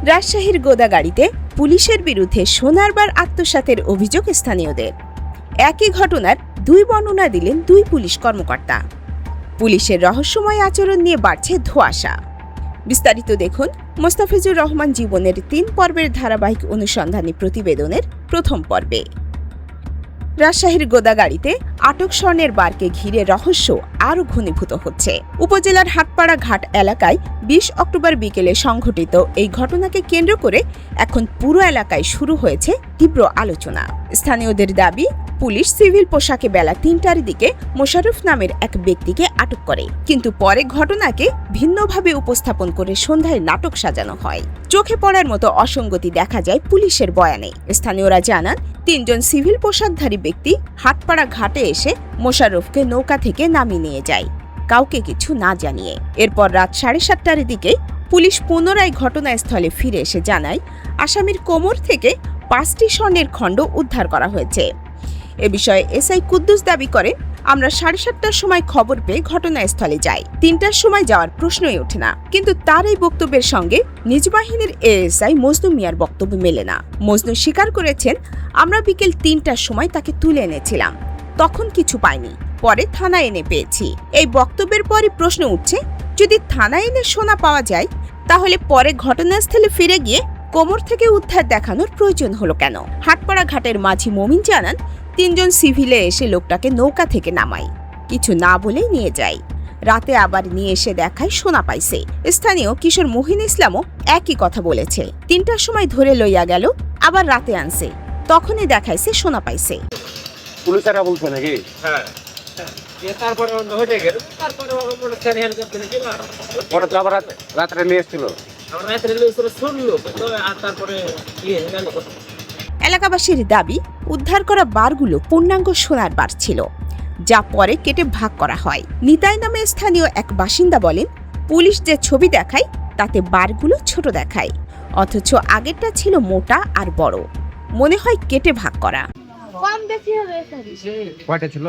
রাজশাহীর গোদাগাড়িতে পুলিশের বিরুদ্ধে সোনার বার আত্মসাতের অভিযোগ স্থানীয়দের। একই ঘটনার দুই বর্ণনা দিলেন দুই পুলিশ কর্মকর্তা। পুলিশের রহস্যময় আচরণ নিয়ে বাড়ছে ধোঁয়াশা। বিস্তারিত দেখুন মোস্তাফিজুর রহমান জীবনের ৩ পর্বের ধারাবাহিক অনুসন্ধানী প্রতিবেদনের প্রথম পর্বে। রাজশাহীর গোদাগাড়িতে আটক স্বর্ণের বারকে ঘিরে রহস্য আরও ঘনীভূত হচ্ছে। উপজেলার হাটপাড়া ঘাট এলাকায় ২০ অক্টোবর বিকেলে সংঘটিত এই ঘটনাকে কেন্দ্র করে এখন পুরো এলাকায় শুরু হয়েছে তীব্র আলোচনা। স্থানীয়দের দাবি, পুলিশ সিভিল পোশাকে বেলা ৩টার দিকে মোশাররফ নামের এক ব্যক্তিকে আটক করে, কিন্তু পরে ঘটনাকে ভিন্নভাবে উপস্থাপন করে সন্ধ্যায় নাটক সাজানো হয়। চোখে পড়ার মতো অসঙ্গতি দেখা যায় পুলিশের বয়ানে। স্থানীয়রা জানান, ৩ জন সিভিল পোশাকধারী ব্যক্তি হাটপাড়া ঘাটে এসে মোশাররফকে নৌকা থেকে নামিয়ে নিয়ে যায়, কাউকে কিছু না জানিয়ে। এরপর রাত 7:30টার দিকে পুলিশ পুনরায় ঘটনাস্থলে ফিরে এসে জানায়, আসামির কোমর থেকে 5টি স্বর্ণের খণ্ড উদ্ধার করা হয়েছে। এ বিষয়ে এসআই কুদ্দুস দাবি করে, আমরা 7:30টার সময় খবর পেয়ে ঘটনাস্থলে যাই। 3টার সময় যাওয়ার প্রশ্নই ওঠে না। কিন্তু তার এই বক্তব্যের সঙ্গে নিজ বাহিনীর এএসআই মজনু মিয়ার বক্তব্য মেলে না। মজনু স্বীকার করেছেন, আমরা বিকেল 3টার সময় তাকে তুলে এনেছিলাম, তখন কিছু পাইনি, পরে থানায় এনে পেয়েছি। এই বক্তব্যের পরই প্রশ্ন উঠছে, যদি থানায় এনে সোনা পাওয়া যায়, তাহলে পরে ঘটনাস্থলে ফিরে গিয়ে কোমর থেকে উদ্ধার দেখানোর প্রয়োজন হলো কেন? হাটপাড়া ঘাটের মাঝি মমিন জানান, 3 জন সিভিলে এসে লোকটাকে নৌকা থেকে নামায়, কিছু না বলেই নিয়ে যায়। রাতে আবার নিয়ে এসে দেখায় সোনা পাইছে। স্থানীয় কিশোর মহিন ইসলামও একই কথা বলেছে। 3টার সময় ধরে লইয়া গেল, আবার রাতে আনছে, তখনই দেখাইছে সোনা পাইছে। পুলিশেরা বলছে নাকি? হ্যাঁ, তারপরে হয়ে গেল, তারপরে পরে তো আবার রাত্রে নিয়ে এসেছিল। এলাকাবাসীর দাবি, উদ্ধার করা বারগুলো পূর্ণাঙ্গ সোনার বার ছিল, যা পরে কেটে ভাগ করা হয়। নিতাই নামে স্থানীয় এক বাসিন্দা বলেন, পুলিশ যে ছবি দেখায় তাতে বারগুলো ছোট দেখায়, অথচ আগেরটা ছিল মোটা আর বড়, মনে হয় কেটে ভাগ করা। কম বেশি হবে কয়টা ছিল?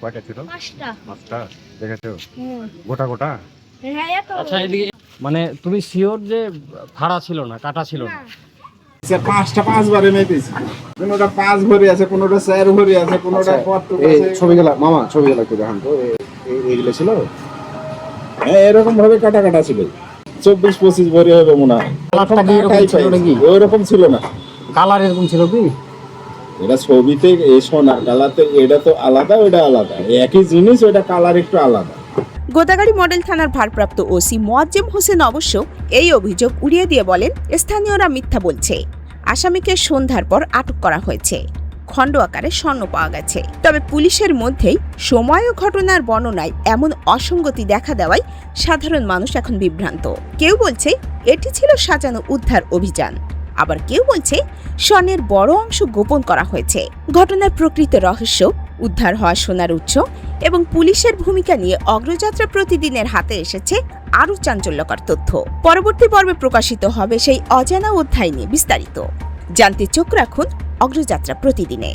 কয়টা ছিল? 5টা। দেখেছো? গোটা গোটা। আচ্ছা, এদিকে মানে তুমি শিওর যে ফাড়া ছিল না, কাটা ছিল না? স্যার 5বারে মেপেছি, কোনোটা 5 ভরি আছে, কোনোটা 4 ভরি আছে, কোনোটা কত আছে। ছবিগুলা মামা, ছবিগুলা একটু দেখান তো। এইগুলো ছিল, হ্যাঁ, এরকম ভাবে কাটা কাটা ছিল। 24-25 ভরি হবে মনে হয়। কালারটা কি এরকম ছিল নাকি? ওইরকম ছিল না। কালার এরকম ছিল কি? এটা ছবিতে সোনার কালারতে, এটা তো আলাদা, ওইটা আলাদা, একই জিনিস, ওইটা কালার একটু আলাদা। গোদাগাড়ি মডেল থানার ভারপ্রাপ্ত ওসি মোয়াজ্জেম হোসেন অবশ্য এই অভিযোগ উড়িয়ে দিয়ে বলেন, স্থানীয়রা মিথ্যা বলছে। আসামিকে সন্ধ্যার পর আটক করা হয়েছে, খণ্ড আকারে স্বর্ণ পাওয়া গেছে। তবে পুলিশের মধ্যেই সময় ও ঘটনার বর্ণনায় এমন অসঙ্গতি দেখা দেওয়ায় সাধারণ মানুষ এখন বিভ্রান্ত। কেউ বলছে এটি ছিল সাজানো উদ্ধার অভিযান, আবার কেউ বলছে স্বর্ণের বড় অংশ গোপন করা হয়েছে। ঘটনার প্রকৃত রহস্য, উদ্ধার হওয়া সোনার উৎস এবং পুলিশের ভূমিকা নিয়ে অগ্রযাত্রা প্রতিদিনের হাতে এসেছে আরও চাঞ্চল্যকর তথ্য। পরবর্তী পর্বে প্রকাশিত হবে সেই অজানা অধ্যায় নিয়ে বিস্তারিত। জানতে চোখ রাখুন অগ্রযাত্রা প্রতিদিনে।